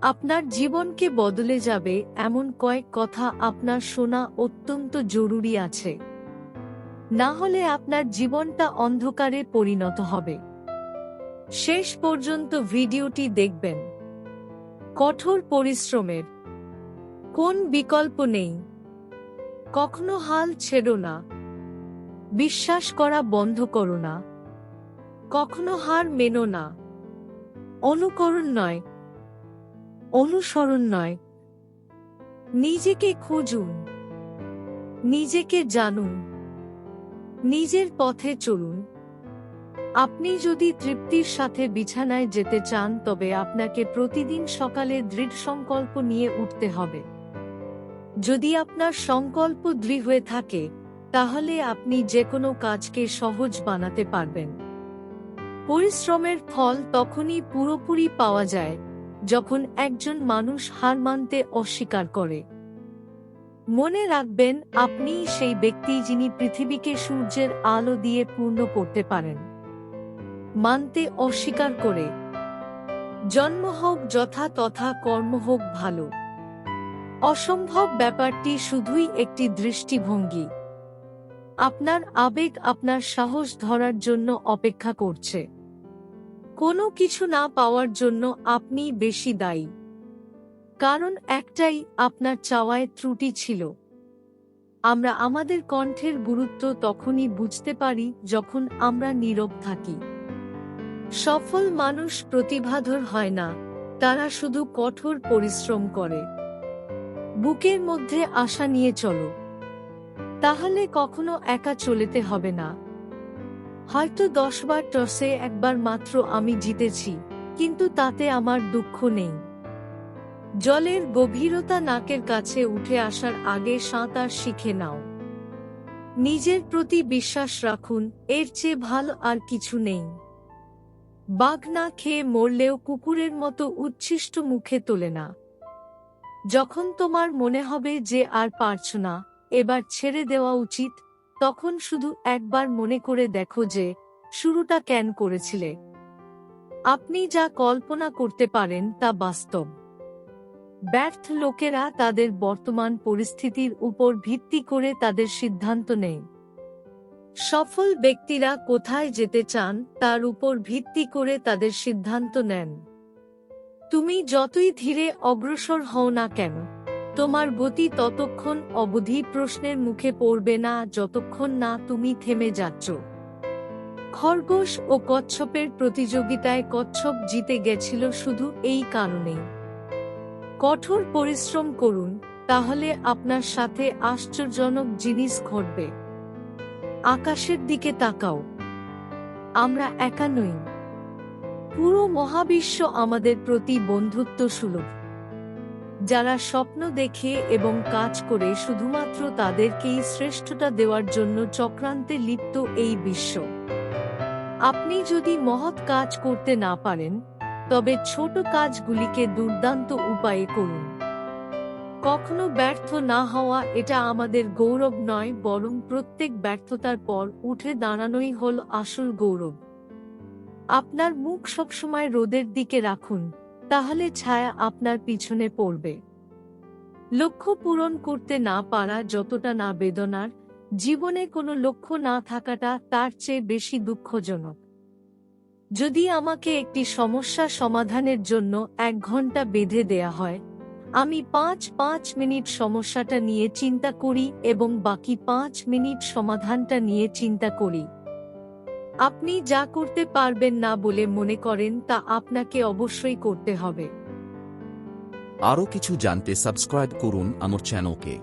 আপনার জীবনকে বদলে যাবে এমন কয়েক কথা আপনার শোনা অত্যন্ত জরুরি আছে। না হলে আপনার জীবনটা অন্ধকারে পরিণত হবে। শেষ পর্যন্ত ভিডিওটি দেখবেন। কঠোর পরিশ্রমের কোন বিকল্প নেই। কখনো হাল ছেড়ো না। বিশ্বাস করা বন্ধ করো না। কখনো হার মেনো না। অনুকরণ নয়, অনুসরণ নয়। নিজেকে খুঁজুন, নিজেকে জানুন, নিজের পথে চলুন। আপনি যদি তৃপ্তির সাথে বিছানায় যেতে চান তবে আপনাকে প্রতিদিন সকালে দৃঢ় সংকল্প নিয়ে উঠতে হবে। যদি আপনার সংকল্প দৃঢ় হয়ে থাকে তাহলে আপনি যে কোনো কাজকে সহজ বানাতে পারবেন। পরিশ্রমের ফল তখনই পুরোপুরি পাওয়া যায় যখন একজন মানুষ হার মানতে অস্বীকার করে। মনে রাখবেন, আপনিই সেই ব্যক্তি যিনি পৃথিবীকে সূর্যের আলো দিয়ে পূর্ণ করতে পারেন। মানতে অস্বীকার করে। জন্ম হোক যথা তথা, কর্ম হোক ভালো। অসম্ভব ব্যাপারটি শুধুই একটি দৃষ্টিভঙ্গি। আপনার আবেগ আপনার সাহস ধরার জন্য অপেক্ষা করছে। কোনো কিছু না পাওয়ার জন্য আপনি বেশি দায়ী। কারণ একটাই, আপনার চাওয়ায় ত্রুটি ছিল। আমরা আমাদের কণ্ঠের গুরুত্ব তখনই বুঝতে পারি যখন আমরা নীরব থাকি। সফল মানুষ প্রতিভাধর হয় না, তারা শুধু কঠোর পরিশ্রম করে। বুকের মধ্যে আশা নিয়ে চলো, তাহলে কখনো একা চলতে হবে না। হয়তো 10 বার টসে একবার মাত্র আমি জিতেছি, কিন্তু তাতে আমার দুঃখ নেই। জলের গভীরতা নাকের কাছে উঠে আসার আগে সাঁতার শিখে নাও। নিজের প্রতি বিশ্বাস রাখুন, এর চেয়ে ভালো আর কিছু নেই। বাঘ না খেয়ে মরলেও কুকুরের মতো উচ্ছিষ্ট মুখে তোলে না। যখন তোমার মনে হবে যে আর পারছো না, এবার ছেড়ে দেওয়া উচিত, তখন শুধু একবার মনে করে দেখো যে শুরুটা কেন করেছিলে। আপনি যা কল্পনা করতে পারেন তা বাস্তব। ব্যর্থ লোকেরা তাদের বর্তমান পরিস্থিতির উপর ভিত্তি করে তাদের সিদ্ধান্ত নেয়। সফল ব্যক্তিরা কোথায় যেতে চান তার উপর ভিত্তি করে তাদের সিদ্ধান্ত নেন। তুমি যতই ধীরে অগ্রসর হও না কেন, তোমার গতি ততক্ষণ অবধি প্রশ্নের মুখে পড়বে না যতক্ষণ না তুমি থেমে যাচ্ছ। খরগোশ ও কচ্ছপের প্রতিযোগিতায় কচ্ছপ জিতে গেছিল শুধু এই কারণেই। কঠোর পরিশ্রম করুন, তাহলে আপনার সাথে আশ্চর্যজনক জিনিস ঘটবে। আকাশের দিকে তাকাও। আমরা একা নই। পুরো মহাবিশ্ব আমাদের প্রতি বন্ধুত্ব সুলভ। যারা স্বপ্ন দেখে এবং কাজ করে শুধুমাত্র তাদেরকেই শ্রেষ্ঠতা দেওয়ার জন্য চক্রান্তে লিপ্ত এই বিশ্ব। আপনি যদি মহৎ কাজ করতে না পারেন, তবে ছোট কাজগুলিকে দুর্দান্ত উপায়ে করুন। কখনো ব্যর্থ না হওয়া এটা আমাদের গৌরব নয়, বরং প্রত্যেক ব্যর্থতার পর উঠে দাঁড়ানোই হল আসল গৌরব। আপনার মুখ সবসময় রোদের দিকে রাখুন, তাহলে ছায়া আপনার পিছনে পড়বে। লক্ষ্য পূরণ করতে না পারা যতটা না বেদনার, জীবনে কোনো লক্ষ্য না থাকাটা তার চেয়ে বেশি দুঃখজনক। যদি আমাকে একটি সমস্যা সমাধানের জন্য 1 ঘন্টা বেঁধে দেয়া হয়, আমি 5 মিনিট সমস্যাটা নিয়ে চিন্তা করি এবং বাকি 5 মিনিট সমাধানটা নিয়ে চিন্তা করি। আপনি যা করতে পারবেন না বলে মনে করেন তা আপনাকে অবশ্যই করতে হবে। আরও কিছু জানতে সাবস্ক্রাইব করুন আমার চ্যানেলকে।